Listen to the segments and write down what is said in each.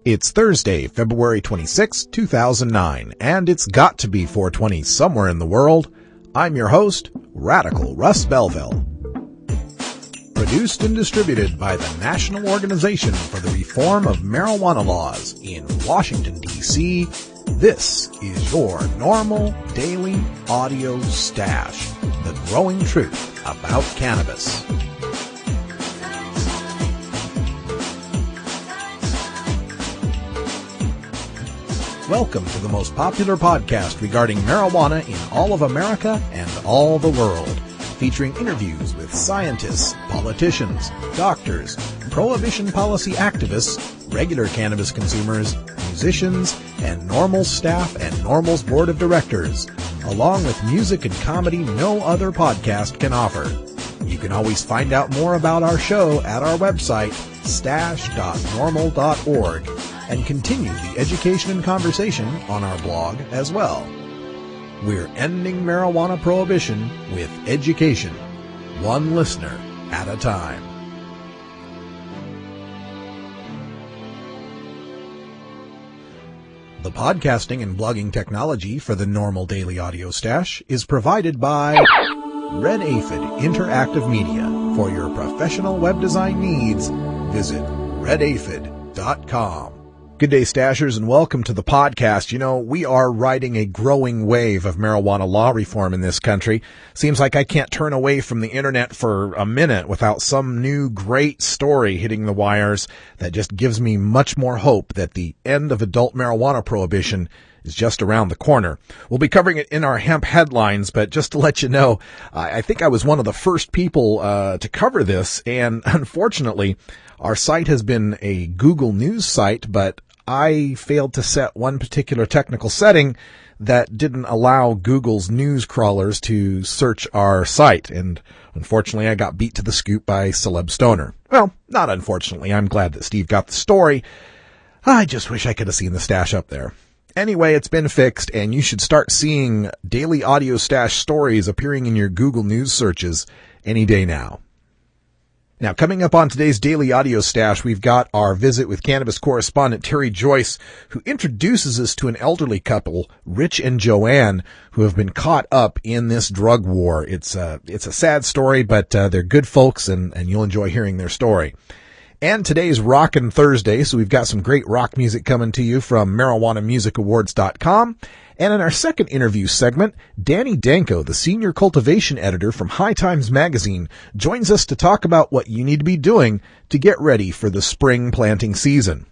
It's Thursday, February 26, 2009, and it's got to be 420 somewhere in the world. I'm your host, Radical Russ Belville. Produced and distributed by the National Organization for the Reform of Marijuana Laws in Washington, D.C., this is your NORML Daily Audio Stash, the growing truth about cannabis. Welcome to the most popular podcast regarding marijuana in all of America and all the world, featuring interviews with scientists, politicians, doctors, prohibition policy activists, regular cannabis consumers, musicians, and NORML staff and NORML's board of directors, along with music and comedy no other podcast can offer. You can always find out more about our show at our website, stash.norml.org, and continue the education and conversation on our blog as well. We're ending marijuana prohibition with education, one listener at a time. The podcasting and blogging technology for the NORML Daily Audio Stash is provided by Red Aphid Interactive Media. For your professional web design needs, visit redaphid.com. Good day, Stashers, and welcome to the podcast. You know, we are riding a growing wave of marijuana law reform in this country. Seems like I can't turn away from the internet for a minute without some new great story hitting the wires that just gives me much more hope that the end of adult marijuana prohibition is just around the corner. We'll be covering it in our hemp headlines, but just to let you know, I think I was one of the first people to cover this, and unfortunately, our site has been a Google News site, but I failed to set one particular technical setting that didn't allow Google's news crawlers to search our site, and unfortunately I got beat to the scoop by Celeb Stoner. Well, not unfortunately, I'm glad that Steve got the story. I just wish I could have seen the stash up there. Anyway, it's been fixed, and you should start seeing Daily Audio Stash stories appearing in your Google News searches any day now. Now, coming up on today's Daily Audio Stash, we've got our visit with cannabis correspondent Terry Joyce, who introduces us to an elderly couple, Rich and Joanne, who have been caught up in this drug war. It's a sad story, but they're good folks, and you'll enjoy hearing their story. And today's Rockin' Thursday, so we've got some great rock music coming to you from MarijuanaMusicAwards.com. And in our second interview segment, Danny Danko, the senior cultivation editor from High Times Magazine, joins us to talk about what you need to be doing to get ready for the spring planting season.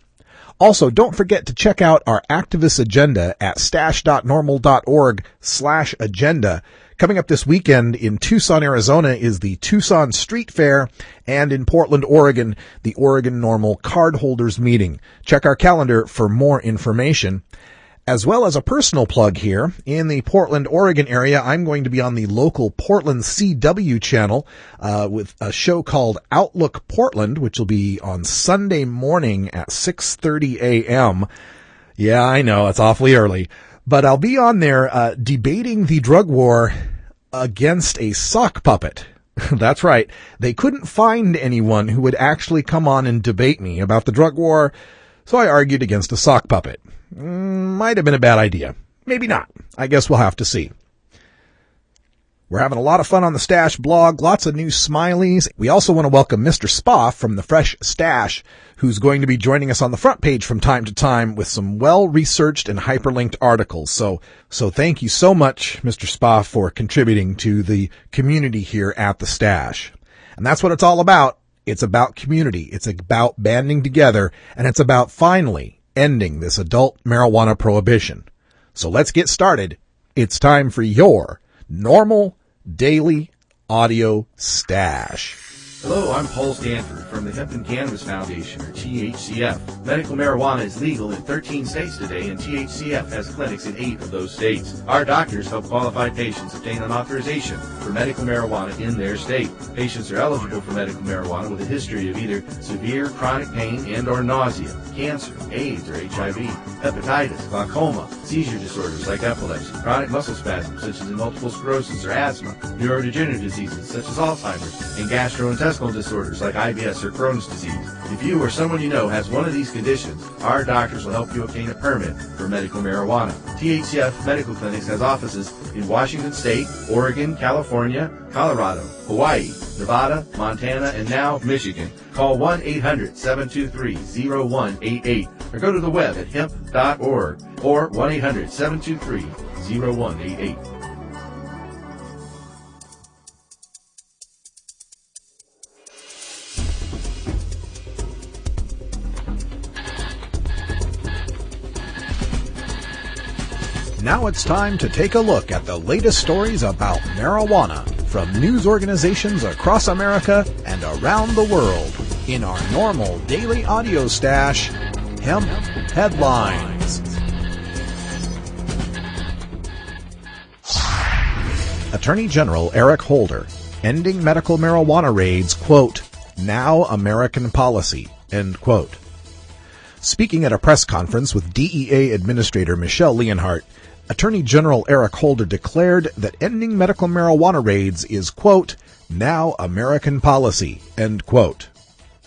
Also, don't forget to check out our activist agenda at stash.norml.org/agenda. Coming up this weekend in Tucson, Arizona is the Tucson Street Fair, and in Portland, Oregon, the Oregon NORML Cardholders Meeting. Check our calendar for more information. As well as a personal plug here, in the Portland, Oregon area, I'm going to be on the local Portland CW channel with a show called Outlook Portland, which will be on Sunday morning at 6:30 a.m. Yeah, I know, it's awfully early. But I'll be on there debating the drug war against a sock puppet. That's right. They couldn't find anyone who would actually come on and debate me about the drug war, so I argued against a sock puppet. Might have been a bad idea. Maybe not. I guess we'll have to see. We're having a lot of fun on the Stash blog, lots of new smileys. We also want to welcome Mr. Spoff from the Fresh Stash, who's going to be joining us on the front page from time to time with some well-researched and hyperlinked articles. So thank you so much, Mr. Spoff, for contributing to the community here at the Stash. And that's what it's all about. It's about community. It's about banding together, and it's about finally ending this adult marijuana prohibition. So let's get started. It's time for your NORML Daily Audio Stash. Hello, I'm Paul Stanford from the Hemp and Cannabis Foundation, or THCF. Medical marijuana is legal in 13 states today, and THCF has clinics in 8 of those states. Our doctors help qualified patients obtain an authorization for medical marijuana in their state. Patients are eligible for medical marijuana with a history of either severe chronic pain and or nausea, cancer, AIDS or HIV, hepatitis, glaucoma, seizure disorders like epilepsy, chronic muscle spasms such as multiple sclerosis or asthma, neurodegenerative diseases such as Alzheimer's, and gastrointestinal gastrointestinal disorders like IBS or Crohn's disease. If you or someone you know has one of these conditions, our doctors will help you obtain a permit for medical marijuana. THCF Medical Clinics has offices in Washington State, Oregon, California, Colorado, Hawaii, Nevada, Montana, and now Michigan. Call 1-800-723-0188 or go to the web at hemp.org or 1-800-723-0188. Now it's time to take a look at the latest stories about marijuana from news organizations across America and around the world in our NORML daily audio stash, Hemp Headlines. Attorney General Eric Holder ending medical marijuana raids, quote, now American policy, end quote. Speaking at a press conference with DEA Administrator Michelle Leonhardt, Attorney General Eric Holder declared that ending medical marijuana raids is, quote, now American policy, end quote.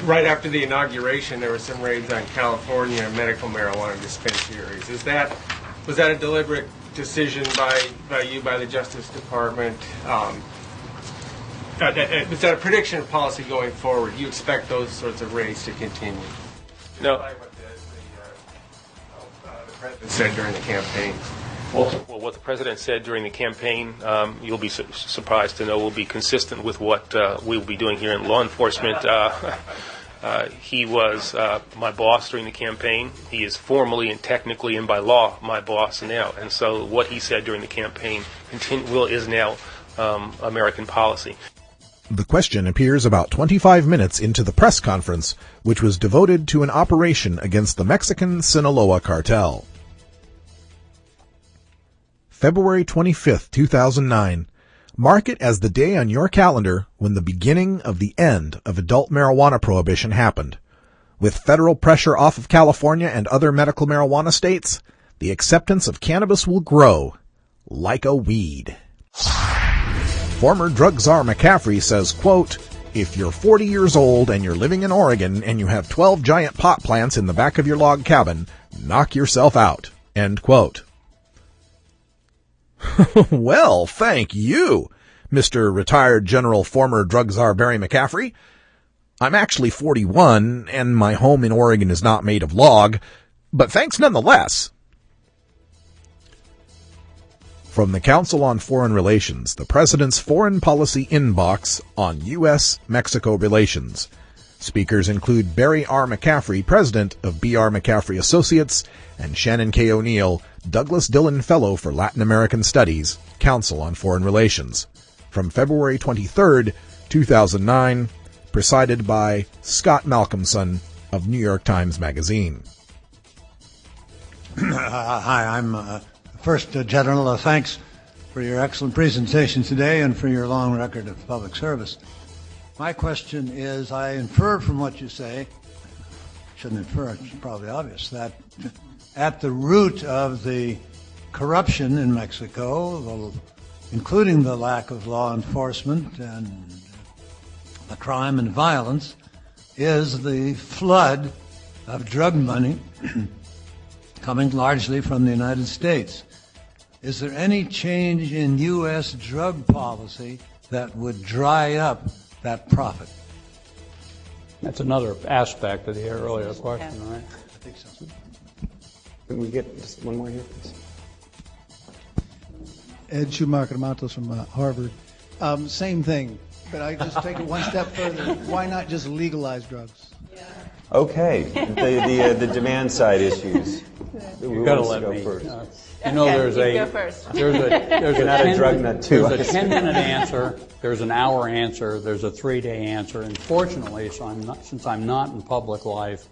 Right after the inauguration, there were some raids on California medical marijuana dispensaries. Was that a deliberate decision by you, by the Justice Department? Was that a prediction of policy going forward? Do you expect those sorts of raids to continue? No. What the President said during the campaign. Well, what the President said during the campaign, you'll be surprised to know, will be consistent with what we will be doing here in law enforcement. He was my boss during the campaign. He is formally and technically and by law my boss now. And so what he said during the campaign is now American policy. The question appears about 25 minutes into the press conference, which was devoted to an operation against the Mexican Sinaloa cartel. February 25th, 2009. Mark it as the day on your calendar when the beginning of the end of adult marijuana prohibition happened. With federal pressure off of California and other medical marijuana states, the acceptance of cannabis will grow like a weed. Former drug czar McCaffrey says, quote, if you're 40 years old and you're living in Oregon and you have 12 giant pot plants in the back of your log cabin, knock yourself out, end quote. Well, thank you, Mr. Retired General former drug czar Barry McCaffrey. I'm actually 41, and my home in Oregon is not made of log, but thanks nonetheless. From the Council on Foreign Relations, the President's Foreign Policy Inbox on U.S.-Mexico relations. Speakers include Barry R. McCaffrey, President of B.R. McCaffrey Associates, and Shannon K. O'Neill, Douglas Dillon Fellow for Latin American Studies, Council on Foreign Relations. From February 23, 2009, presided by Scott Malcolmson of New York Times Magazine. Hi, I'm first, General, thanks for your excellent presentation today and for your long record of public service. My question is, I infer from what you say, shouldn't infer, it's probably obvious, that at the root of the corruption in Mexico, including the lack of law enforcement and the crime and violence, is the flood of drug money coming largely from the United States. Is there any change in U.S. drug policy that would dry up that profit? That's another aspect of the earlier question, right? I think so. Can we get just one more here, please? Ed Schumacher Matos from Harvard. Same thing, but I just take it one step further. Why not just legalize drugs? Okay, the demand side issues. You've got to let me first. There's a 10-minute answer, there's an hour answer, there's a 3-day answer, and fortunately, since I'm not in public life,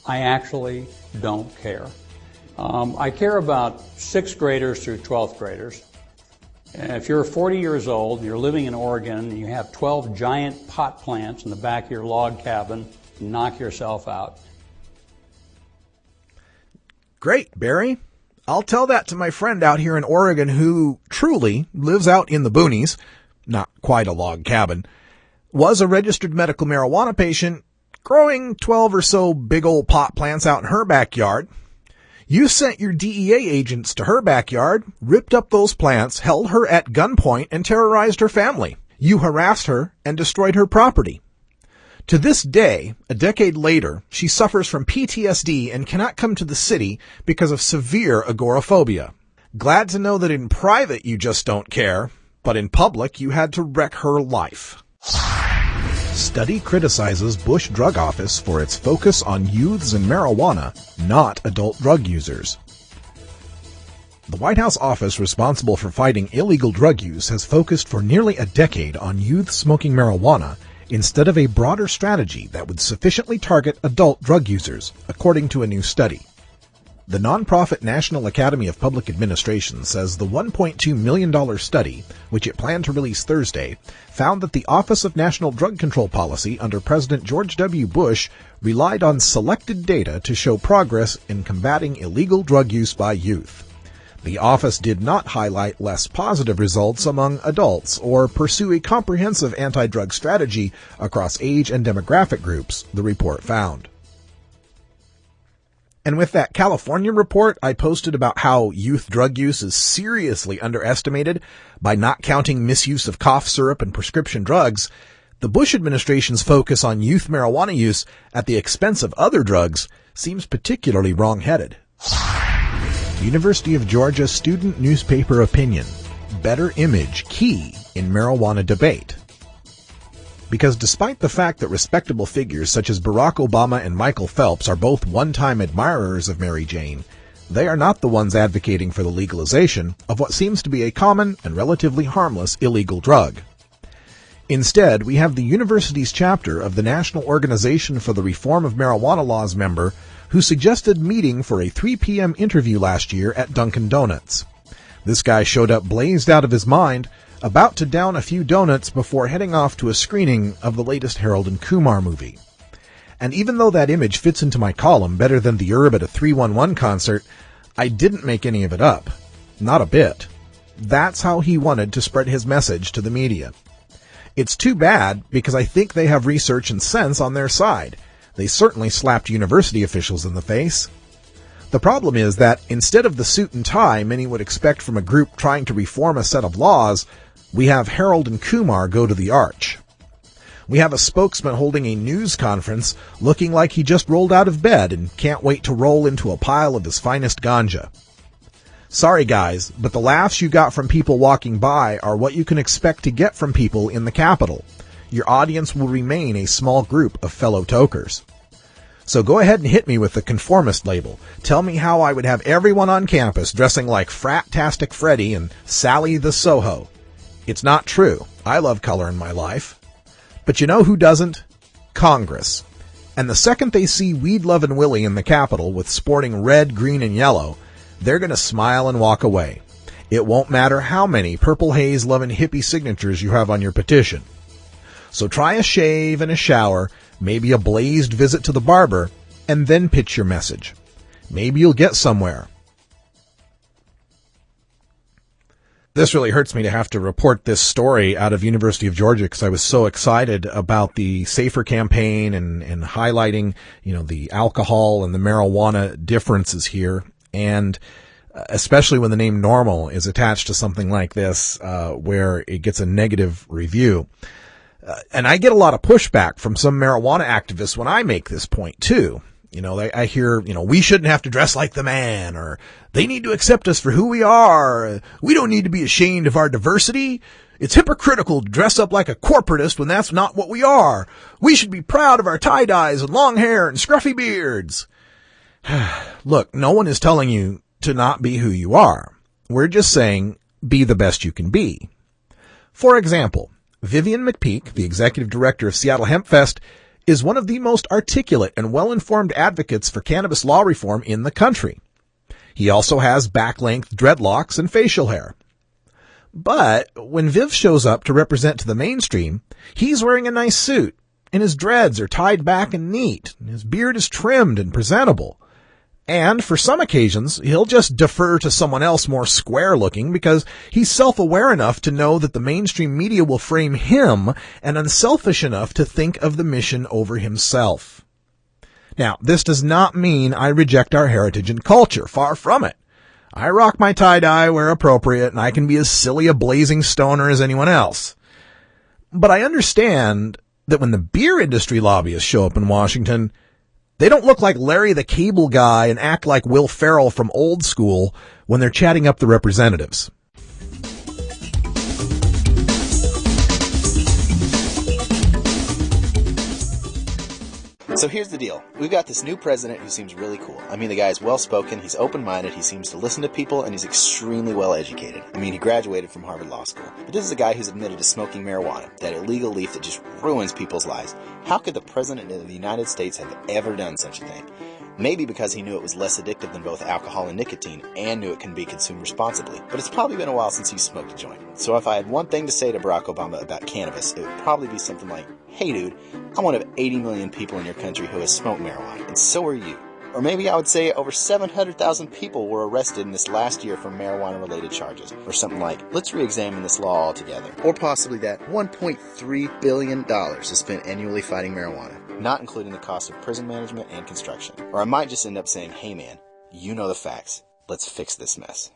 I actually don't care. I care about 6th graders through 12th graders. And if you're 40 years old, you're living in Oregon, and you have 12 giant pot plants in the back of your log cabin, knock yourself out. Great, Barry. I'll tell that to my friend out here in Oregon who truly lives out in the boonies, not quite a log cabin. was a registered medical marijuana patient growing 12 or so big old pot plants out in her backyard. You sent your DEA agents to her backyard, ripped up those plants, held her at gunpoint, and terrorized her family. You harassed her and destroyed her property. To this day, a decade later, she suffers from PTSD and cannot come to the city because of severe agoraphobia. Glad to know that in private you just don't care, but in public you had to wreck her life. Study criticizes Bush Drug Office for its focus on youths and marijuana, not adult drug users. The White House office responsible for fighting illegal drug use has focused for nearly a decade on youth smoking marijuana instead of a broader strategy that would sufficiently target adult drug users, according to a new study. The nonprofit National Academy of Public Administration says the $1.2 million study, which it planned to release Thursday, found that the Office of National Drug Control Policy under President George W. Bush relied on selected data to show progress in combating illegal drug use by youth. The office did not highlight less positive results among adults or pursue a comprehensive anti-drug strategy across age and demographic groups, the report found. And with that California report I posted about how youth drug use is seriously underestimated by not counting misuse of cough syrup and prescription drugs, the Bush administration's focus on youth marijuana use at the expense of other drugs seems particularly wrong-headed. University of Georgia student newspaper opinion: better image key in marijuana debate. Because despite the fact that respectable figures such as Barack Obama and Michael Phelps are both one-time admirers of Mary Jane, they are not the ones advocating for the legalization of what seems to be a common and relatively harmless illegal drug. Instead, we have the university's chapter of the National Organization for the Reform of Marijuana Laws member who suggested meeting for a 3 p.m. interview last year at Dunkin' Donuts. This guy showed up blazed out of his mind, about to down a few donuts before heading off to a screening of the latest Harold and Kumar movie. And even though that image fits into my column better than the herb at a 311 concert, I didn't make any of it up. Not a bit. That's how he wanted to spread his message to the media. It's too bad, because I think they have research and sense on their side. They certainly slapped university officials in the face. The problem is that instead of the suit and tie many would expect from a group trying to reform a set of laws, we have Harold and Kumar go to the arch. We have a spokesman holding a news conference looking like he just rolled out of bed and can't wait to roll into a pile of his finest ganja. Sorry guys, but the laughs you got from people walking by are what you can expect to get from people in the Capitol. Your audience will remain a small group of fellow tokers. So go ahead and hit me with the conformist label. Tell me how I would have everyone on campus dressing like Frat-tastic Freddy and Sally the Soho. It's not true. I love color in my life. But you know who doesn't? Congress. And the second they see Weed-lovin' Willie in the Capitol with sporting red, green, and yellow, they're going to smile and walk away. It won't matter how many Purple Haze-lovin' hippie signatures you have on your petition. So try a shave and a shower, maybe a blazed visit to the barber, and then pitch your message. Maybe you'll get somewhere. This really hurts me to have to report this story out of University of Georgia because I was so excited about the SAFER campaign and highlighting, the alcohol and the marijuana differences here. And especially when the name NORML is attached to something like this, where it gets a negative review. And I get a lot of pushback from some marijuana activists when I make this point too. I hear, we shouldn't have to dress like the man, or they need to accept us for who we are. We don't need to be ashamed of our diversity. It's hypocritical to dress up like a corporatist when that's not what we are. We should be proud of our tie-dyes and long hair and scruffy beards. Look, no one is telling you to not be who you are. We're just saying, be the best you can be. For example, Vivian McPeak, the executive director of Seattle Hemp Fest, is one of the most articulate and well-informed advocates for cannabis law reform in the country. He also has back-length dreadlocks and facial hair. But when Viv shows up to represent to the mainstream, he's wearing a nice suit, and his dreads are tied back and neat, and his beard is trimmed and presentable. And for some occasions, he'll just defer to someone else more square-looking because he's self-aware enough to know that the mainstream media will frame him and unselfish enough to think of the mission over himself. Now, this does not mean I reject our heritage and culture. Far from it. I rock my tie-dye where appropriate, and I can be as silly a blazing stoner as anyone else. But I understand that when the beer industry lobbyists show up in Washington, they don't look like Larry the Cable Guy and act like Will Ferrell from Old School when they're chatting up the representatives. So here's the deal. We've got this new president who seems really cool. I mean, the guy's well-spoken, he's open-minded, he seems to listen to people, and he's extremely well-educated. I mean, he graduated from Harvard Law School. But this is a guy who's admitted to smoking marijuana, that illegal leaf that just ruins people's lives. How could the president of the United States have ever done such a thing? Maybe because he knew it was less addictive than both alcohol and nicotine, and knew it can be consumed responsibly. But it's probably been a while since he smoked a joint. So if I had one thing to say to Barack Obama about cannabis, it would probably be something like, "Hey dude, I'm one of 80 million people in your country who has smoked marijuana, and so are you." Or maybe I would say over 700,000 people were arrested in this last year for marijuana-related charges. Or something like, let's re-examine this law altogether. Or possibly that $1.3 billion is spent annually fighting marijuana, not including the cost of prison management and construction. Or I might just end up saying, hey man, you know the facts. Let's fix this mess.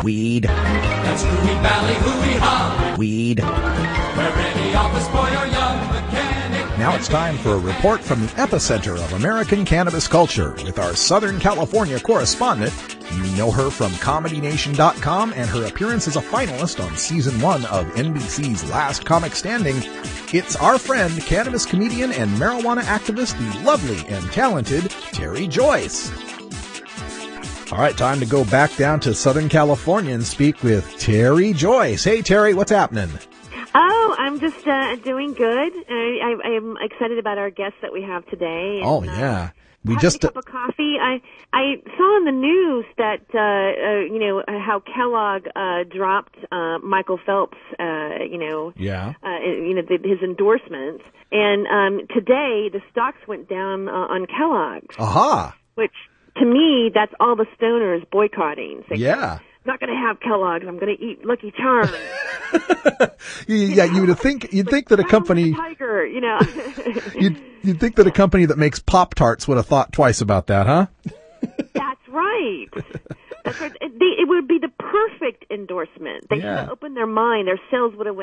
Weed. That's Hooey Valley, hooey-ha. Weed. Where any office boy or young mechanic. Now it's time for a report from the epicenter of American cannabis culture with our Southern California correspondent. You know her from ComedyNation.com and her appearance as a finalist on Season 1 of NBC's Last Comic Standing. It's our friend, cannabis comedian and marijuana activist, the lovely and talented Terry Joyce. All right, time to go back down to Southern California and speak with Terry Joyce. Hey, Terry, what's happening? Oh, I'm just doing good. I'm excited about our guest that we have today. And, yeah. We having just a cup of coffee. I saw in the news that how Kellogg dropped Michael Phelps. His endorsements, and today the stocks went down on Kellogg's. Aha! Which to me, that's all the stoners boycotting. Saying, yeah. I'm not going to have Kellogg's. I'm going to eat Lucky Charms. Yeah, you'd think that a company Tiger, you'd think that a company that makes Pop-Tarts would have thought twice about that, huh? That's right. That's right. It would be the perfect endorsement. They should have opened their mind. Their sales would have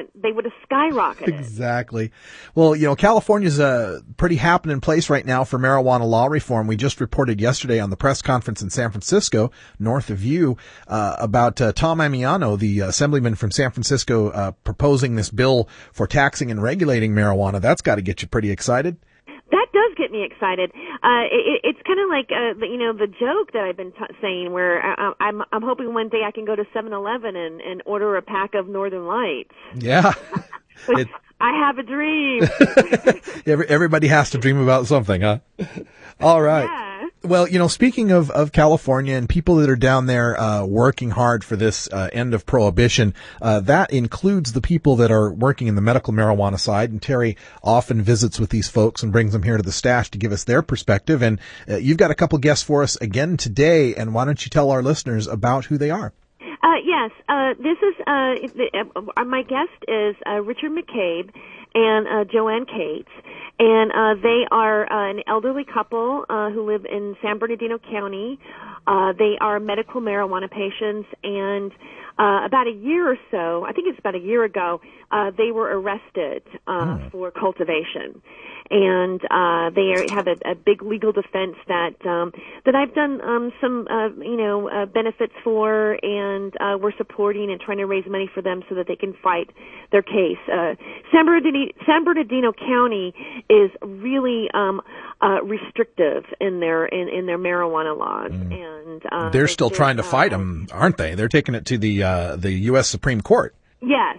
skyrocketed. Exactly. Well, California's a pretty happening place right now for marijuana law reform. We just reported yesterday on the press conference in San Francisco, north of you, about Tom Amiano, the assemblyman from San Francisco, proposing this bill for taxing and regulating marijuana. That's got to get you pretty excited. That does get me excited. It's kind of like the joke that I've been saying, where I'm hoping one day I can go to 7-Eleven and order a pack of Northern Lights. Yeah, I have a dream. Everybody has to dream about something, huh? All right. Yeah. Well, speaking of California and people that are down there working hard for this end of prohibition, that includes the people that are working in the medical marijuana side. And Terry often visits with these folks and brings them here to the stash to give us their perspective. And you've got a couple guests for us again today. And why don't you tell our listeners about who they are? Yes, this is my guest is Richard McCabe and Joanne Cates, and they are an elderly couple who live in San Bernardino County. They are medical marijuana patients, and about a year or so, I think it's about a year ago, they were arrested for cultivation. And they have a big legal defense that I've done some benefits for, and we're supporting and trying to raise money for them so that they can fight their case. San Bernardino County is really restrictive in their marijuana laws, and they're still trying to fight them, aren't they? They're taking it to the U.S. Supreme Court. Yes.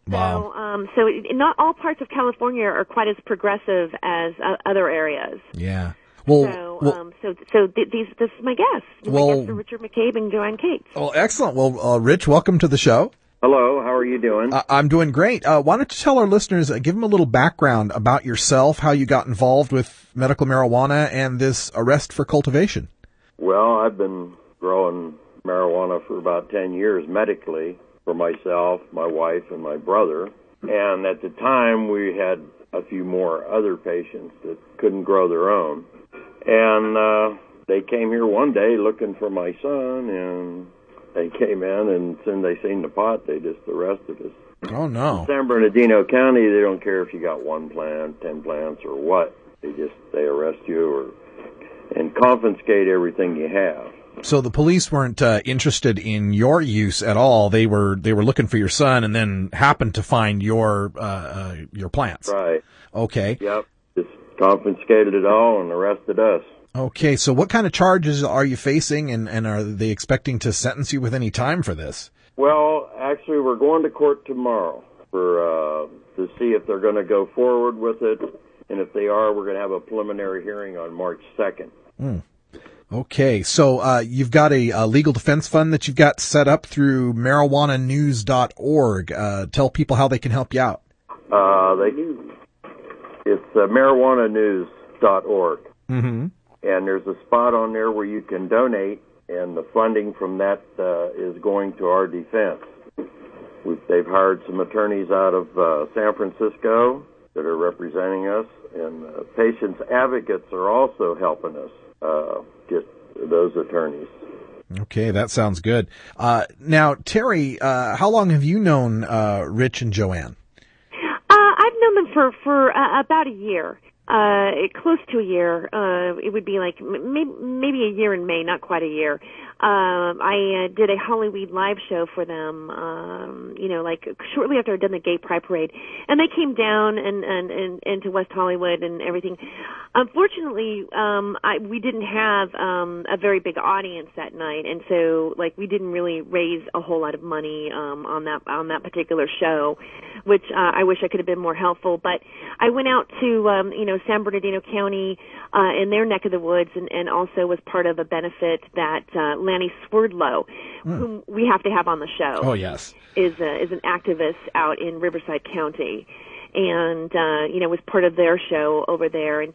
Wow. So not all parts of California are quite as progressive as other areas. Yeah. This is my guest. My guests are Richard McCabe and Joanne Cates. Well, excellent. Well, Rich, welcome to the show. Hello, how are you doing? I'm doing great. Why don't you tell our listeners, give them a little background about yourself, how you got involved with medical marijuana and this arrest for cultivation? Well, I've been growing marijuana for about 10 years medically for myself, my wife, and my brother. And at the time, we had a few more other patients that couldn't grow their own. And they came here one day looking for my son, and they came in, and as soon as they seen the pot, they just arrested us. Oh, no. In San Bernardino County, they don't care if you got 1 plant, 10 plants, or what. They arrest you and confiscate everything you have. So the police weren't interested in your use at all. They were looking for your son, and then happened to find your plants. Right. Okay. Yep. Just confiscated it all and arrested us. Okay. So what kind of charges are you facing, and are they expecting to sentence you with any time for this? Well, actually, we're going to court tomorrow to see if they're going to go forward with it, and if they are, we're going to have a preliminary hearing on March 2nd. Okay, so you've got a legal defense fund that you've got set up through marijuananews.org. Tell people how they can help you out. It's marijuananews.org. Mm-hmm. And there's a spot on there where you can donate, and the funding from that is going to our defense. They've hired some attorneys out of San Francisco that are representing us, and patients' advocates are also helping us, just those attorneys. Okay, that sounds good. Now, Terry, how long have you known Rich and Joanne? I've known them for about a year. Close to a year. It would be like maybe a year in May, not quite a year. I did a Halloween live show for them, like shortly after I'd done the Gay Pride Parade, and they came down and into West Hollywood and everything. Unfortunately, we didn't have a very big audience that night, and so we didn't really raise a whole lot of money on that particular show, which I wish I could have been more helpful. But I went out to San Bernardino County in their neck of the woods, and also was part of a benefit that Lanny Swerdlow, whom we have to have on the show. Oh, yes. Is an activist out in Riverside County. And was part of their show over there, and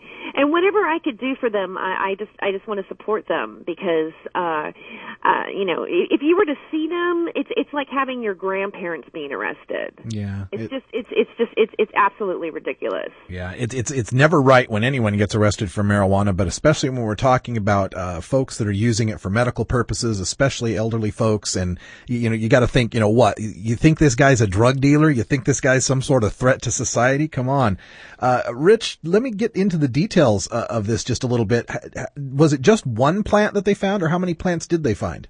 whatever I could do for them, I just want to support them, because if you were to see them, it's like having your grandparents being arrested. Yeah, it's absolutely ridiculous. Yeah, it's never right when anyone gets arrested for marijuana, but especially when we're talking about folks that are using it for medical purposes, especially elderly folks. And you got to think, what you think this guy's a drug dealer? You think this guy's some sort of threat to society? Come on. Rich, let me get into the details of this just a little bit. Was it just one plant that they found, or how many plants did they find?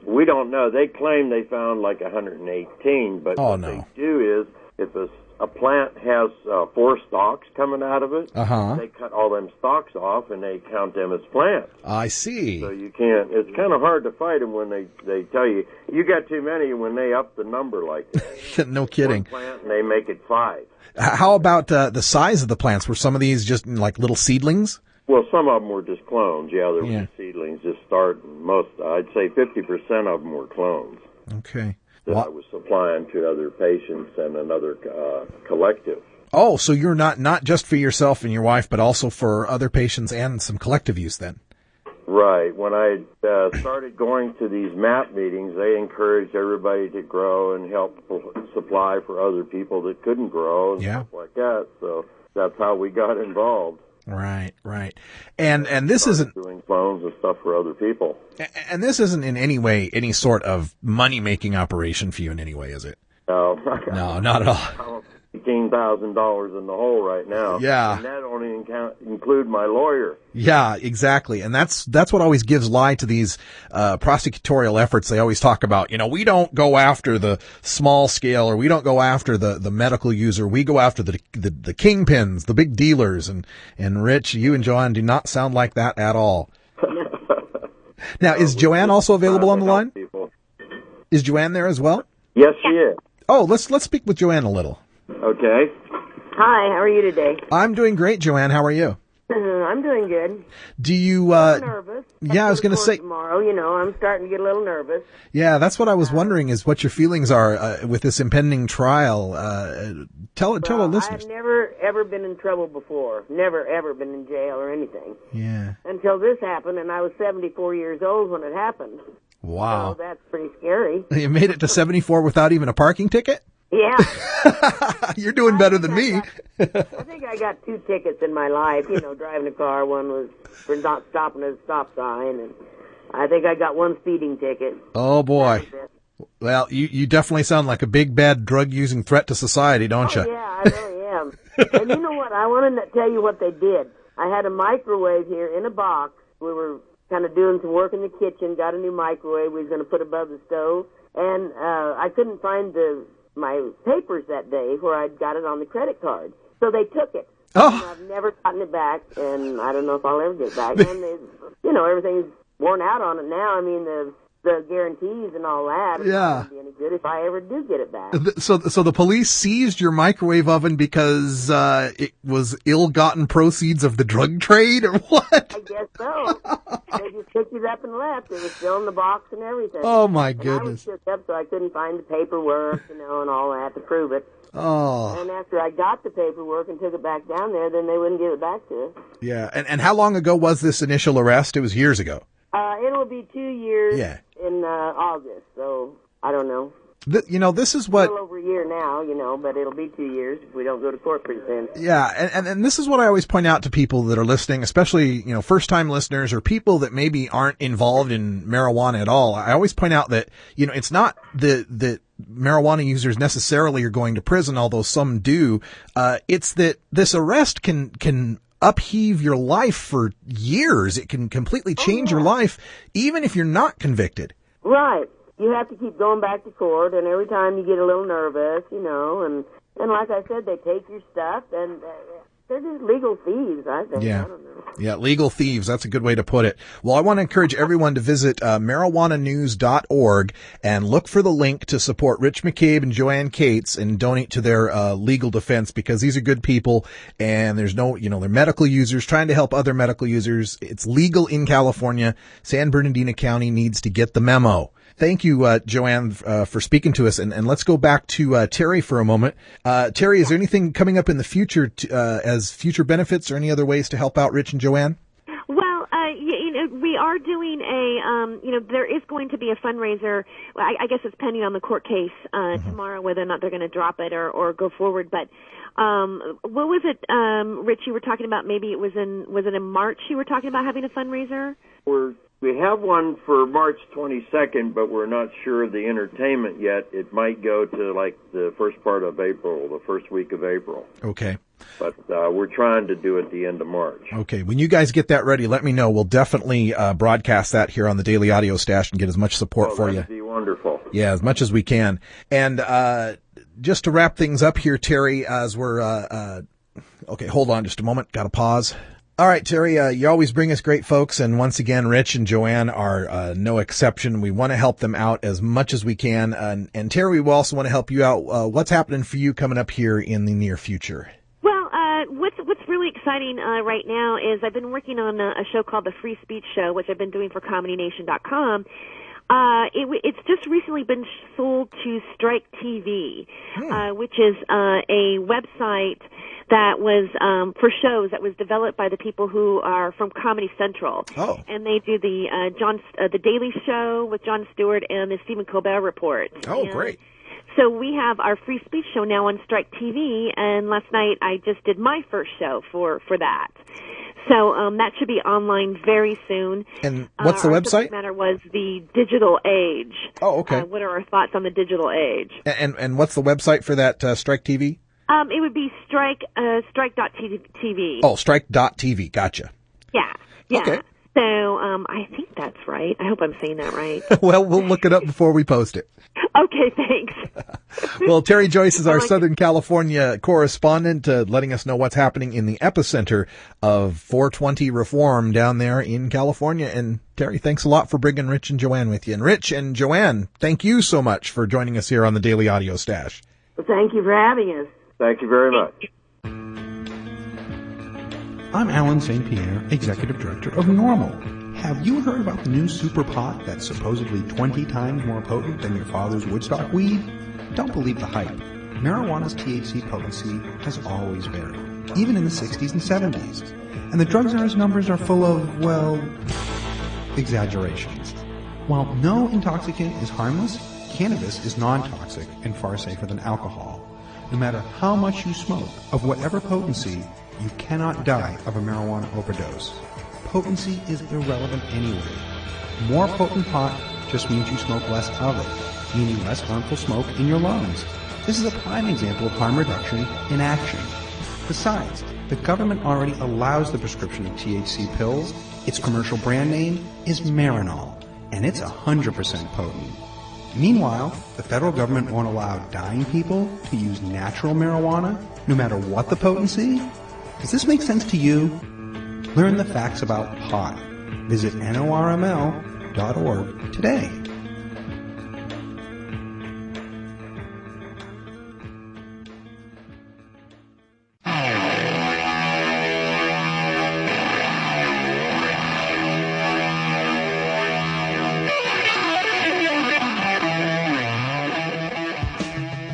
We don't know. They claim they found 118, but they do is if a plant has 4 stalks coming out of it, they cut all them stalks off and they count them as plants. I see. So you can't. It's kind of hard to fight them when they tell you got too many when they up the number like that. No kidding. One plant and they make it 5. How about the size of the plants? Were some of these just little seedlings? Well, some of them were just clones. Yeah, they were seedlings. Just I'd say 50% of them were clones. Okay. That I was supplying to other patients and another collective. Oh, so you're not just for yourself and your wife, but also for other patients and some collective use then? Right. When I started going to these MAP meetings, they encouraged everybody to grow and help supply for other people that couldn't grow and stuff like that. So that's how we got involved. Right. And this isn't doing clones and stuff for other people. And this isn't in any way any sort of money-making operation for you in any way, is it? No. No, not at all. $15,000 in the hole right now. Yeah. And that only include my lawyer. Yeah, exactly. And that's what always gives lie to these prosecutorial efforts. They always talk about, we don't go after the small scale, or we don't go after the medical user. We go after the kingpins, the big dealers. And Rich, you and Joanne do not sound like that at all. Now, is Joanne also available on the line? Is Joanne there as well? Yes, she is. Oh, let's speak with Joanne a little. Okay. Hi, how are you today? I'm doing great, Joanne. How are you? I'm doing good. Do you I'm nervous. Yeah, I was going to say. Tomorrow, you know, I'm starting to get a little nervous. Yeah, that's what I was wondering is what your feelings are with this impending trial. Tell our listeners. I've never, ever been in trouble before. Never, ever been in jail or anything. Yeah. Until this happened, and I was 74 years old when it happened. Wow. So that's pretty scary. You made it to 74 without even a parking ticket? Yeah. You're doing better than me. I think I got 2 tickets in my life, you know, driving a car. One was for not stopping at a stop sign, and I think I got 1 speeding ticket. Oh, boy. Well, you definitely sound like a big, bad, drug-using threat to society, don't you? Yeah, I really am. And you know what? I wanted to tell you what they did. I had a microwave here in a box. We were kind of doing some work in the kitchen, got a new microwave we was going to put above the stove, and I couldn't find my papers that day where I'd got it on the credit card. So they took it. Oh. And I've never gotten it back, and I don't know if I'll ever get it back. And you know, everything's worn out on it now. I mean, the guarantees and all that. It's not going to be any good if I ever do get it back. So the police seized your microwave oven because it was ill-gotten proceeds of the drug trade, or what? I guess so. They just picked it up and left. It was still in the box and everything. Oh, my goodness. And I was shook up, so I couldn't find the paperwork, you know, and all that to prove it. Oh. And after I got the paperwork and took it back down there, then they wouldn't give it back to us. Yeah. And how long ago was this initial arrest? It was years ago. It'll be 2 years in August, so I don't know. This is what... A little over a year now, you know, but it'll be 2 years if we don't go to court pretty soon. Yeah, and this is what I always point out to people that are listening, especially, you know, first-time listeners or people that maybe aren't involved in marijuana at all. I always point out that, you know, it's not that marijuana users necessarily are going to prison, although some do. It's that this arrest can upheave your life for years. It can completely change your life, even if you're not convicted. Right. You have to keep going back to court, and every time you get a little nervous, you know, and like I said, they take your stuff, and they're just legal thieves, I think. Yeah. I don't know. Yeah, legal thieves. That's a good way to put it. Well, I want to encourage everyone to visit marijuananews.org and look for the link to support Rich McCabe and Joanne Cates and donate to their legal defense, because these are good people, and there's no, you know, they're medical users trying to help other medical users. It's legal in California. San Bernardino County needs to get the memo. Thank you, Joanne, for speaking to us. And let's go back to Terry for a moment. Terry, is there anything coming up in the future as future benefits or any other ways to help out Rich and Joanne? Well, you know, we are doing you know, there is going to be a fundraiser. I guess it's pending on the court case tomorrow whether or not they're going to drop it or go forward. But what was it, Rich, you were talking about? Maybe was it in March you were talking about having a fundraiser? We have one for March 22nd, but we're not sure of the entertainment yet. It might go to like the first part of April, the first week of April. Okay. But we're trying to do it at the end of March. Okay. When you guys get that ready, let me know. We'll definitely broadcast that here on the Daily Audio Stash and get as much support for you. That'd be wonderful. Yeah, as much as we can. And just to wrap things up here, Terry, as we're okay, hold on just a moment. Got to pause. All right, Terry, you always bring us great folks, and once again, Rich and Joanne are no exception. We want to help them out as much as we can. And Terry, we also want to help you out. What's happening for you coming up here in the near future? Well, what's really exciting right now is I've been working on a show called The Free Speech Show, which I've been doing for ComedyNation.com. It's just recently been sold to Strike TV, which is a website that was for shows that was developed by the people who are from Comedy Central. Oh. And they do the Daily Show with Jon Stewart and the Stephen Colbert Report. Oh, great. So we have our free speech show now on Strike TV, and last night I just did my first show for that. So that should be online very soon. And what's the our website? subject matter was the digital age. Oh, okay. What are our thoughts on the digital age? And what's the website for that Strike TV? It would be strike.tv. Oh, strike.tv. Gotcha. Yeah. Okay. So I think that's right. I hope I'm saying that right. Well, we'll look it up before we post it. Okay, thanks. Well, Terry Joyce is our Southern California correspondent, letting us know what's happening in the epicenter of 420 reform down there in California. And Terry, thanks a lot for bringing Rich and Joanne with you. And Rich and Joanne, thank you so much for joining us here on the Daily Audio Stash. Well, thank you for having us. Thank you very much. I'm Alan St. Pierre, Executive Director of NORML, Have you heard about the new super pot that's supposedly 20 times more potent than your father's Woodstock weed? Don't believe the hype. Marijuana's THC potency has always varied, even in the 60s and 70s. And the drug czar's numbers are full of, well, exaggerations. While no intoxicant is harmless, cannabis is non-toxic and far safer than alcohol. No matter how much you smoke, of whatever potency, you cannot die of a marijuana overdose. Potency is irrelevant anyway. More potent pot just means you smoke less of it, meaning less harmful smoke in your lungs. This is a prime example of harm reduction in action. Besides, the government already allows the prescription of THC pills. Its commercial brand name is Marinol, and it's 100% potent. Meanwhile, the federal government won't allow dying people to use natural marijuana, no matter what the potency? Does this make sense to you? Learn the facts about pot. Visit NORML.org today.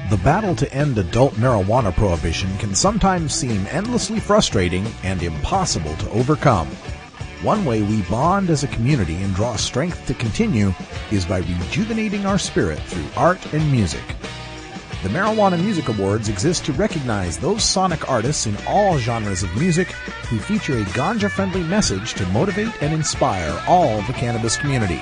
The battle to end adult marijuana prohibition can sometimes seem endlessly frustrating and impossible to overcome. One way we bond as a community and draw strength to continue is by rejuvenating our spirit through art and music. The Marijuana Music Awards exist to recognize those sonic artists in all genres of music who feature a ganja-friendly message to motivate and inspire all the cannabis community.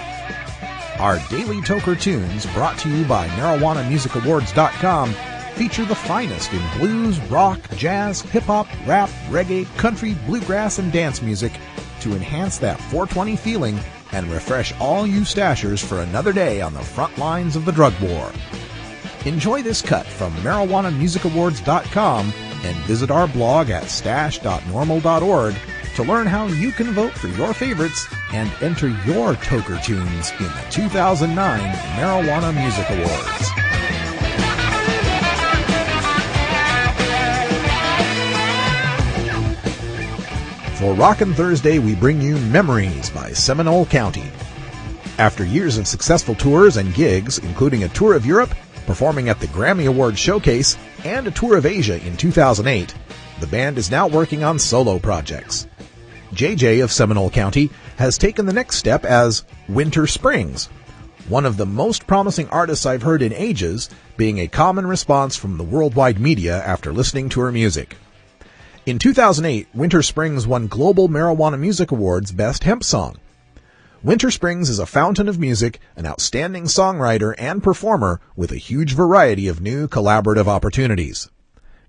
Our daily Toker Tunes, brought to you by MarijuanaMusicAwards.com, feature the finest in blues, rock, jazz, hip-hop, rap, reggae, country, bluegrass, and dance music to enhance that 420 feeling and refresh all you stashers for another day on the front lines of the drug war. Enjoy this cut from MarijuanaMusicAwards.com and visit our blog at stash.normal.org to learn how you can vote for your favorites and enter your Toker Tunes in the 2009 Marijuana Music Awards. For Rockin' Thursday, we bring you Memories by Seminole County. After years of successful tours and gigs, including a tour of Europe, performing at the Grammy Awards Showcase, and a tour of Asia in 2008, the band is now working on solo projects. JJ of Seminole County has taken the next step as Winter Springs, one of the most promising artists I've heard in ages, being a common response from the worldwide media after listening to her music. In 2008, Winter Springs won Global Marijuana Music Awards Best Hemp Song. Winter Springs is a fountain of music, an outstanding songwriter and performer with a huge variety of new collaborative opportunities.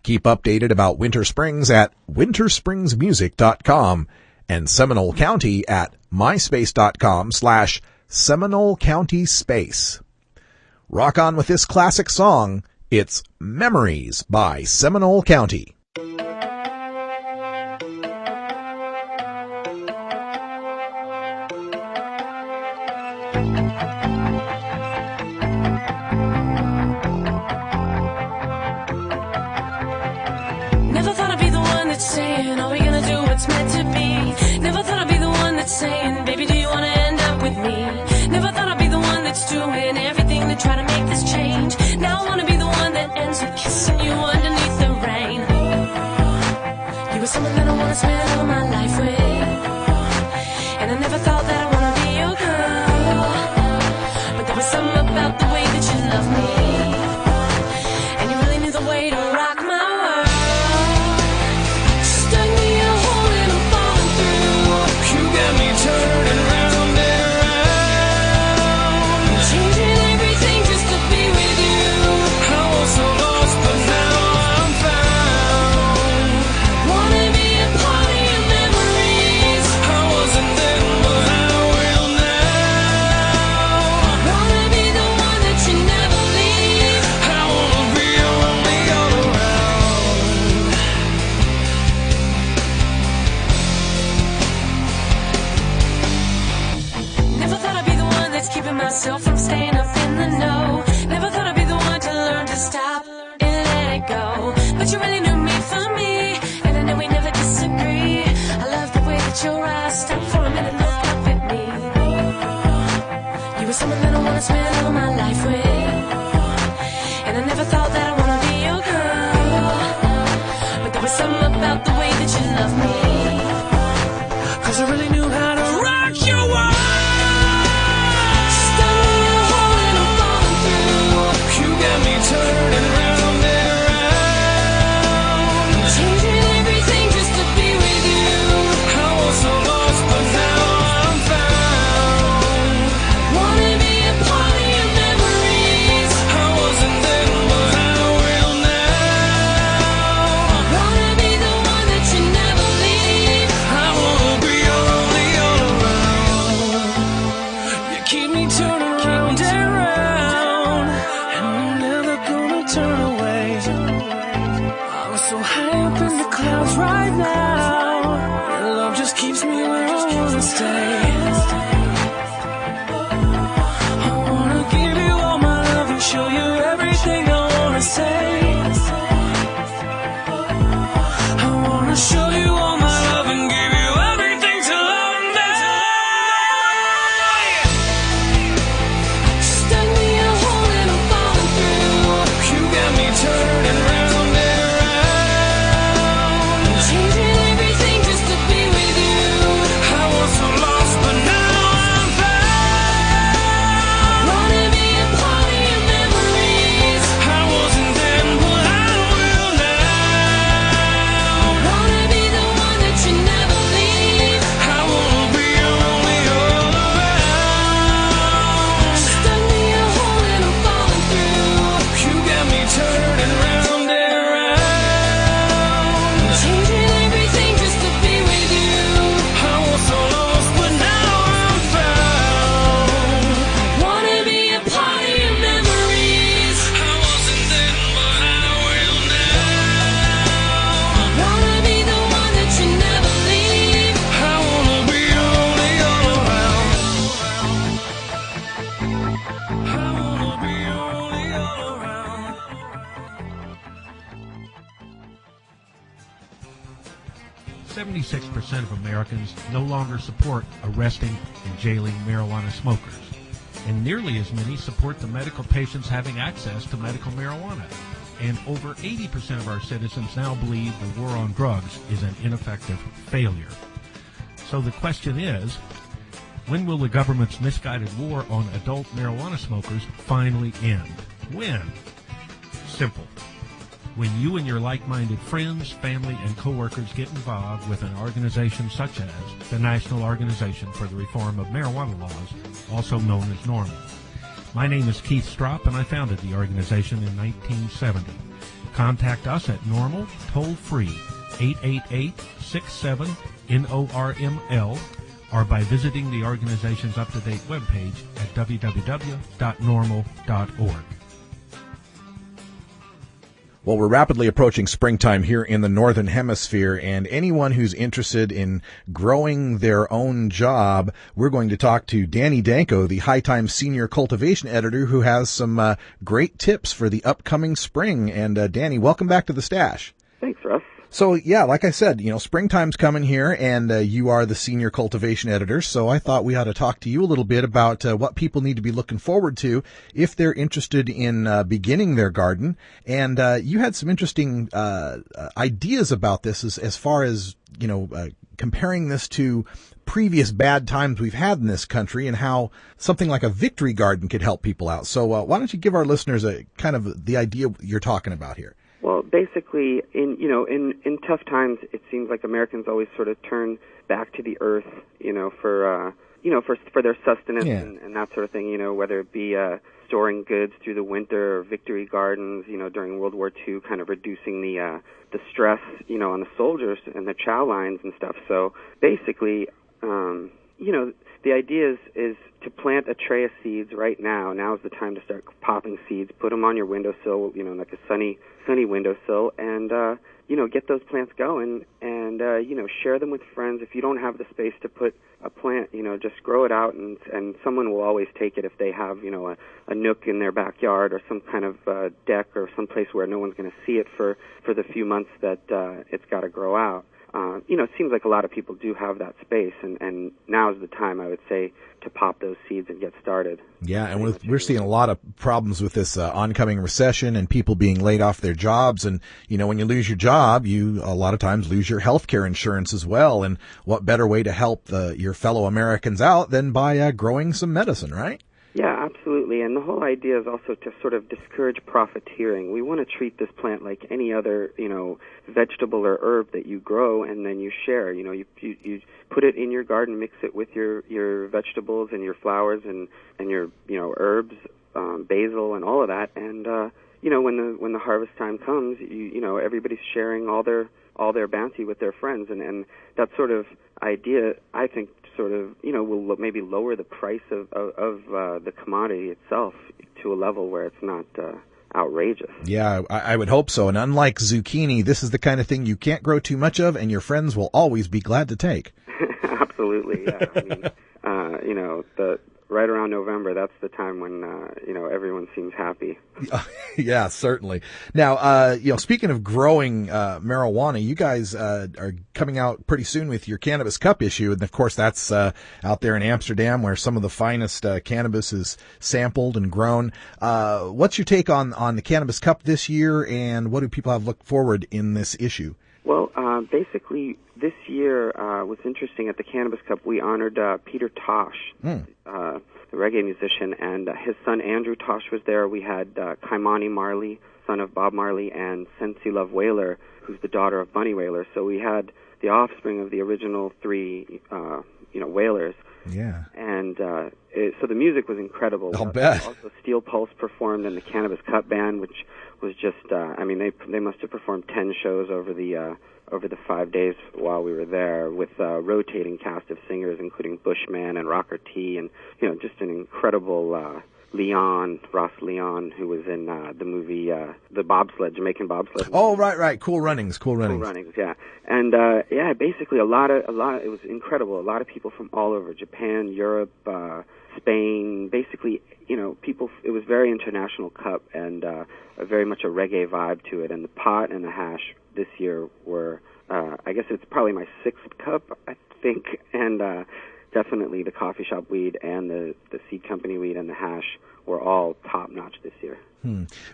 Keep updated about Winter Springs at winterspringsmusic.com and Seminole County at myspace.com/Seminole County Space. Rock on with this classic song. It's Memories by Seminole County. Never thought I'd be the one that's saying, are we gonna do what's meant to be? Never thought I'd be the one that's saying, baby, do you wanna end up with me? Never thought I'd be the one that's doing everything to try to make this change. Now I wanna be the one that ends with kissing you underneath the rain. You were someone that I wanna spend all my life with, and I never thought that I wanna be your girl. But there was something about the way that you loved me fill my life with. And I never thought that I wanna be your girl, but there was something about the way that you loved me, 'cause I really knew how to rock your world. Stung me a hole and I'm falling through. You got me turning round and around, changing everything just to be with you. I was so lost, but now I'm found. Wanna be a part of your memories. I wasn't then, but I will now. Wanna be the one that you never leave. I wanna be only all around. You keep me turning round and round, and I'm never gonna turn away. I'm so high up in the clouds right now. Your love just keeps me where I wanna stay. I wanna give you all my love and show you everything I wanna say. I wanna show you all my love and give you everything to love me. Stung me a hole and I'm falling through. You got me turning round and around, changing everything just to be with you. I was so lost, but now I'm found. Wanna be a part of your memories. I wasn't then, but I will now. Wanna be the one that you never leave. I wanna be only all around. Stung me a hole and I'm falling through. You got me turning round and around, changing everything just to be with you. I was so lost, but now I'm found. Wanna be a part of your memories. I wasn't then, but I will now. Wanna be the one that you never leave. I wanna be only all around. I wanna be only all around. 76% of Americans no longer support arresting and jailing marijuana smokers, and nearly as many support the medical patients having access to medical marijuana. And over 80% of our citizens now believe the war on drugs is an ineffective failure. So the question is, when will the government's misguided war on adult marijuana smokers finally end? When? Simple. When you and your like-minded friends, family, and coworkers get involved with an organization such as the National Organization for the Reform of Marijuana Laws, also known as NORML. My name is Keith Stropp, and I founded the organization in 1970. Contact us at NORML, toll-free, 888-67-NORML, or by visiting the organization's up-to-date webpage at www.norml.org. Well, we're rapidly approaching springtime here in the Northern Hemisphere, and anyone who's interested in growing their own job, we're going to talk to Danny Danko, the High Times Senior Cultivation Editor, who has some great tips for the upcoming spring. And Danny, welcome back to the Stash. Thanks, Russ. So, yeah, like I said, springtime's coming here, and you are the Senior Cultivation Editor, so I thought we ought to talk to you a little bit about what people need to be looking forward to if they're interested in beginning their garden. And you had some interesting ideas about this as far as, comparing this to previous bad times we've had in this country and how something like a victory garden could help people out. So why don't you give our listeners a kind of the idea you're talking about here? Well, basically, in tough times, it seems like Americans always sort of turn back to the earth, for their sustenance and that sort of thing. Whether it be storing goods through the winter or victory gardens, during World War II, kind of reducing the stress, on the soldiers and the chow lines and stuff. So basically, the idea is to plant a tray of seeds right now. Now's the time to start popping seeds. Put them on your windowsill, like a sunny windowsill, and get those plants going, and share them with friends. If you don't have the space to put a plant, just grow it out, and someone will always take it if they have a nook in their backyard or some kind of deck or some place where no one's going to see it for the few months that it's got to grow out. it seems like a lot of people do have that space, and now is the time, I would say, to pop those seeds and get started. Yeah, and we're seeing a lot of problems with this oncoming recession and people being laid off their jobs. And, when you lose your job, you a lot of times lose your health care insurance as well. And what better way to help your fellow Americans out than by growing some medicine, right? Yeah, absolutely. And the whole idea is also to sort of discourage profiteering. We want to treat this plant like any other, vegetable or herb that you grow and then you share. You put it in your garden, mix it with your vegetables and your flowers and your, herbs, basil and all of that. And, when the harvest time comes, everybody's sharing all their bounty with their friends. And that sort of idea, I think, sort of, will maybe lower the price of the commodity itself to a level where it's not outrageous. Yeah, I would hope so. And unlike zucchini, this is the kind of thing you can't grow too much of, and your friends will always be glad to take. Absolutely, yeah. I mean, right around November, that's the time when, everyone seems happy. Yeah, certainly. Now, speaking of growing marijuana, you guys are coming out pretty soon with your Cannabis Cup issue. And, of course, that's out there in Amsterdam where some of the finest cannabis is sampled and grown. What's your take on the Cannabis Cup this year, and what do people have looked forward in this issue? Well, basically, this year was interesting. At the Cannabis Cup, we honored Peter Tosh, the reggae musician, and his son Andrew Tosh was there. We had Kaimani Marley, son of Bob Marley, and Sensi Love Whaler, who's the daughter of Bunny Whaler. So we had the offspring of the original three, Whalers. Yeah. And so the music was incredible. I'll bet. Also, Steel Pulse performed in the Cannabis Cup band, which was just, they must have performed 10 shows over the 5 days while we were there, with a rotating cast of singers, including Bushman and Rocker T, and just an incredible Ross Leon, who was in the movie the Jamaican bobsled. Oh, right, Cool Runnings, yeah. And basically a lot. It was incredible. A lot of people from all over Japan, Europe, Spain, basically, people. It was very international cup, and very much a reggae vibe to it. And the pot and the hash this year were, I guess it's probably my 6th cup, I think, and definitely the coffee shop weed and the seed company weed and the hash were all top notch this year.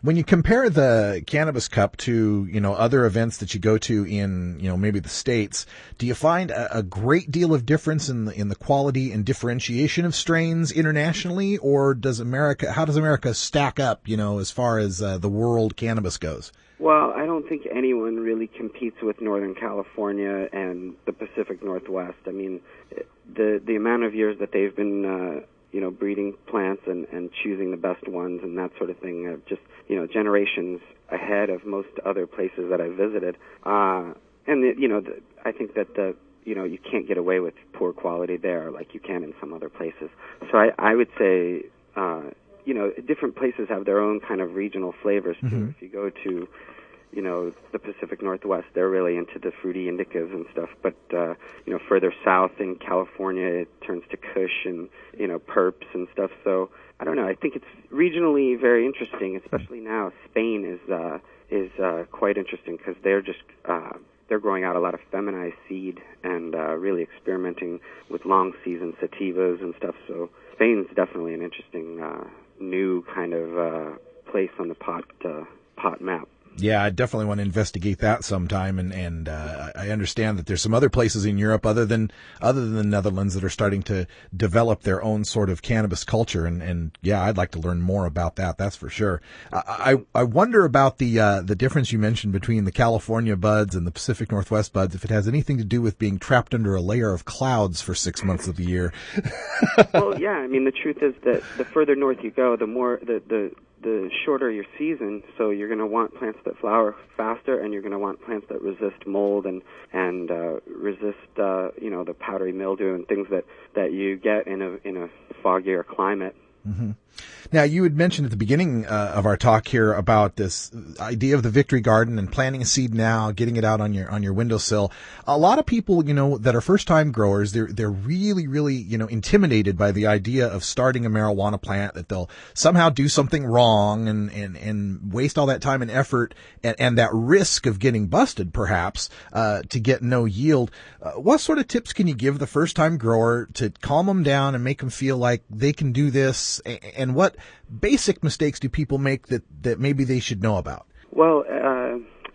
When you compare the Cannabis Cup to, other events that you go to in, maybe the States, do you find a great deal of difference in the quality and differentiation of strains internationally, or how does America stack up, as far as the world cannabis goes? Well, I don't think anyone really competes with Northern California and the Pacific Northwest. I mean, the amount of years that they've been breeding plants and choosing the best ones and that sort of thing, just, generations ahead of most other places that I've visited. I think that you can't get away with poor quality there like you can in some other places. So I would say, different places have their own kind of regional flavors too. Mm-hmm. If you go to, the Pacific Northwest, they're really into the fruity indicas and stuff. But, further south in California, it turns to Kush and, Perps and stuff. So, I don't know. I think it's regionally very interesting, especially now. Spain is quite interesting because they're growing out a lot of feminized seed and really experimenting with long season sativas and stuff. So, Spain's definitely an interesting new kind of place on the pot map. Yeah, I definitely want to investigate that sometime, and I understand that there's some other places in Europe other than the Netherlands that are starting to develop their own sort of cannabis culture, and yeah, I'd like to learn more about that. That's for sure. I wonder about the difference you mentioned between the California buds and the Pacific Northwest buds, if it has anything to do with being trapped under a layer of clouds for 6 months of the year. Well, yeah, I mean, the truth is that the further north you go, the more the shorter your season, so you're going to want plants that flower faster, and you're going to want plants that resist mold and resist the powdery mildew and things that you get in a foggier climate. Mm-hmm. Now, you had mentioned at the beginning of our talk here about this idea of the victory garden and planting a seed now, getting it out on your windowsill. A lot of people, that are first-time growers, they're really, really, intimidated by the idea of starting a marijuana plant, that they'll somehow do something wrong and waste all that time and effort and that risk of getting busted, perhaps, to get no yield. What sort of tips can you give the first-time grower to calm them down and make them feel like they can do this? And what basic mistakes do people make that maybe they should know about? Well,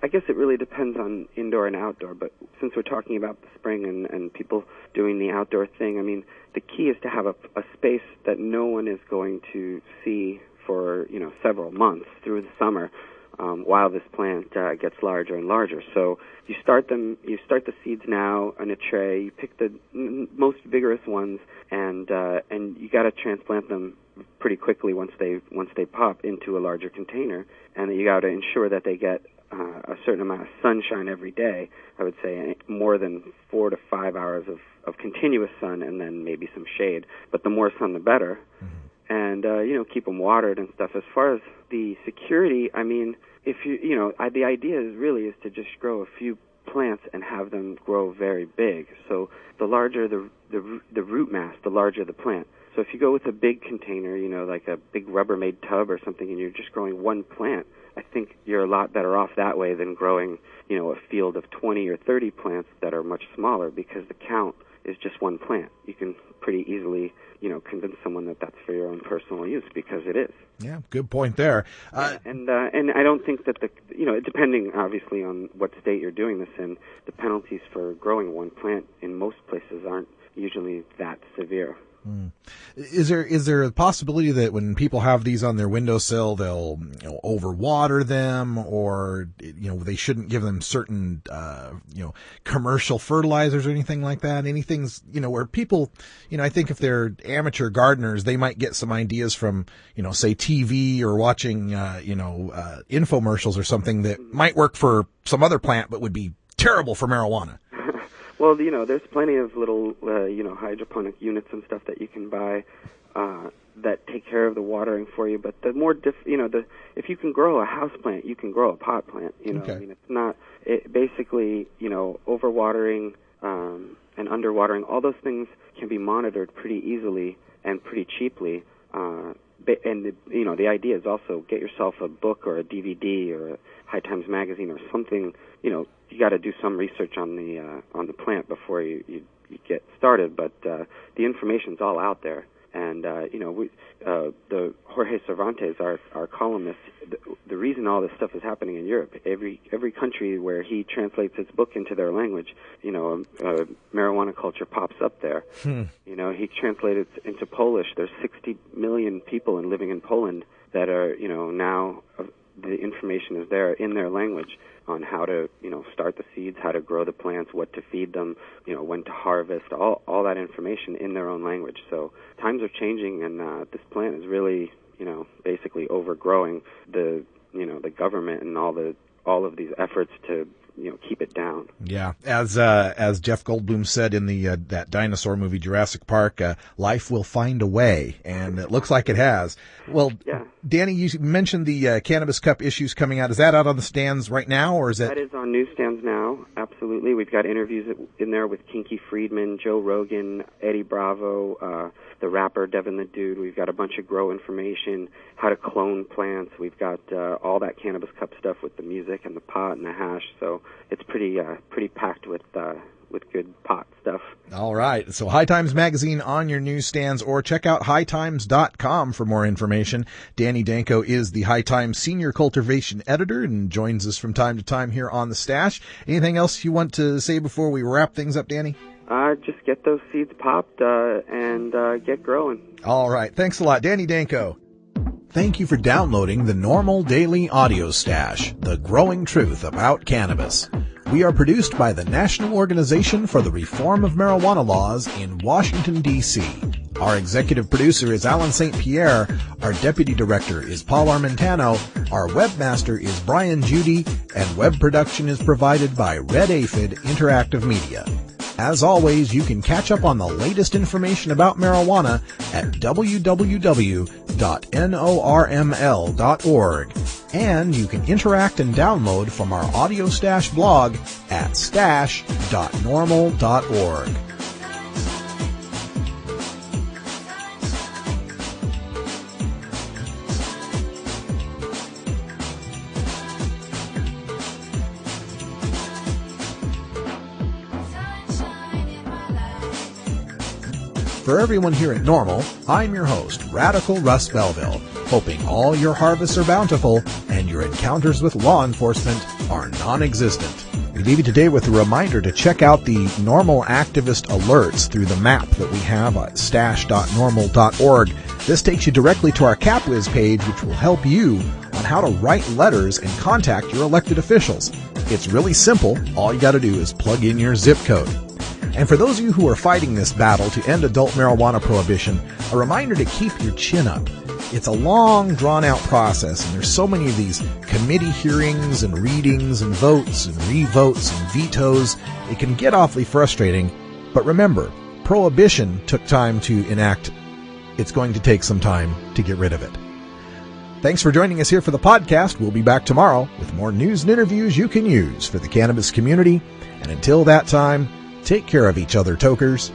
I guess it really depends on indoor and outdoor, but since we're talking about the spring and people doing the outdoor thing, I mean, the key is to have a space that no one is going to see for, several months through the summer, while this plant gets larger and larger. So you start the seeds now in a tray, you pick the most vigorous ones, and you got to transplant them pretty quickly once they pop into a larger container, and you got to ensure that they get a certain amount of sunshine every day. I would say more than 4 to 5 hours of continuous sun, and then maybe some shade. But the more sun, the better. Mm-hmm. And keep them watered and stuff. As far as the security, I mean, if the idea is to just grow a few plants and have them grow very big. So the larger the root mass, the larger the plant. So if you go with a big container, like a big Rubbermaid tub or something, and you're just growing one plant, I think you're a lot better off that way than growing, a field of 20 or 30 plants that are much smaller, because the count is just one plant. You can pretty easily, convince someone that that's for your own personal use, because it is. Yeah, good point there. And I don't think that depending obviously on what state you're doing this in, the penalties for growing one plant in most places aren't usually that severe. Is there a possibility that when people have these on their windowsill, they'll overwater them, or they shouldn't give them certain commercial fertilizers or anything like that? Anything's where people I think if they're amateur gardeners, they might get some ideas from say TV or watching infomercials or something that might work for some other plant but would be terrible for marijuana. Well, there's plenty of little, hydroponic units and stuff that you can buy that take care of the watering for you. But the more, if you can grow a house plant, you can grow a pot plant. Okay. I mean, it's not basically, overwatering and underwatering. All those things can be monitored pretty easily and pretty cheaply. And the idea is also get yourself a book or a DVD or a High Times magazine or something. You got to do some research on the plant before you get started. But the information's all out there. And the Jorge Cervantes, our columnist, the reason all this stuff is happening in Europe, every country where he translates his book into their language, marijuana culture pops up there. He translated it into Polish. There's 60 million people living in Poland that are, now the information is there in their language on how to, start the seeds, how to grow the plants, what to feed them, when to harvest, all that information in their own language. So times are changing, and this plant is really, basically overgrowing the government and all of these efforts to keep it down. Yeah, as Jeff Goldblum said in that dinosaur movie Jurassic Park, life will find a way, and it looks like it has. Well, yeah. Danny, you mentioned the Cannabis Cup issues coming out. Is that out on the stands right now, or is that is on newsstands now? Absolutely. We've got interviews in there with Kinky Friedman, Joe Rogan, Eddie Bravo, the rapper Devin the Dude. We've got a bunch of grow information, how to clone plants. We've got all that Cannabis Cup stuff with the music and the pot and the hash. So it's pretty packed with good pot stuff. All right. So High Times Magazine on your newsstands, or check out hightimes.com for more information. Danny Danko is the High Times Senior Cultivation Editor and joins us from time to time here on The Stash. Anything else you want to say before we wrap things up, Danny? Just get those seeds popped and get growing. All right. Thanks a lot, Danny Danko. Thank you for downloading the NORML Daily Audio Stash, the growing truth about cannabis. We are produced by the National Organization for the Reform of Marijuana Laws in Washington, D.C. Our executive producer is Alan St. Pierre. Our deputy director is Paul Armentano. Our webmaster is Brian Judy. And web production is provided by Red Aphid Interactive Media. As always, you can catch up on the latest information about marijuana at www.norml.org. And you can interact and download from our Audio Stash blog at stash.normal.org. For everyone here at NORML, I'm your host, Radical Russ Belville, hoping all your harvests are bountiful and your encounters with law enforcement are non-existent. We leave you today with a reminder to check out the NORML activist alerts through the map that we have at stash.normal.org. This takes you directly to our CapWiz page, which will help you on how to write letters and contact your elected officials. It's really simple. All you got to do is plug in your zip code. And for those of you who are fighting this battle to end adult marijuana prohibition, a reminder to keep your chin up. It's a long, drawn-out process, and there's so many of these committee hearings and readings and votes and re-votes and vetoes. It can get awfully frustrating. But remember, prohibition took time to enact. It's going to take some time to get rid of it. Thanks for joining us here for the podcast. We'll be back tomorrow with more news and interviews you can use for the cannabis community. And until that time, take care of each other, tokers.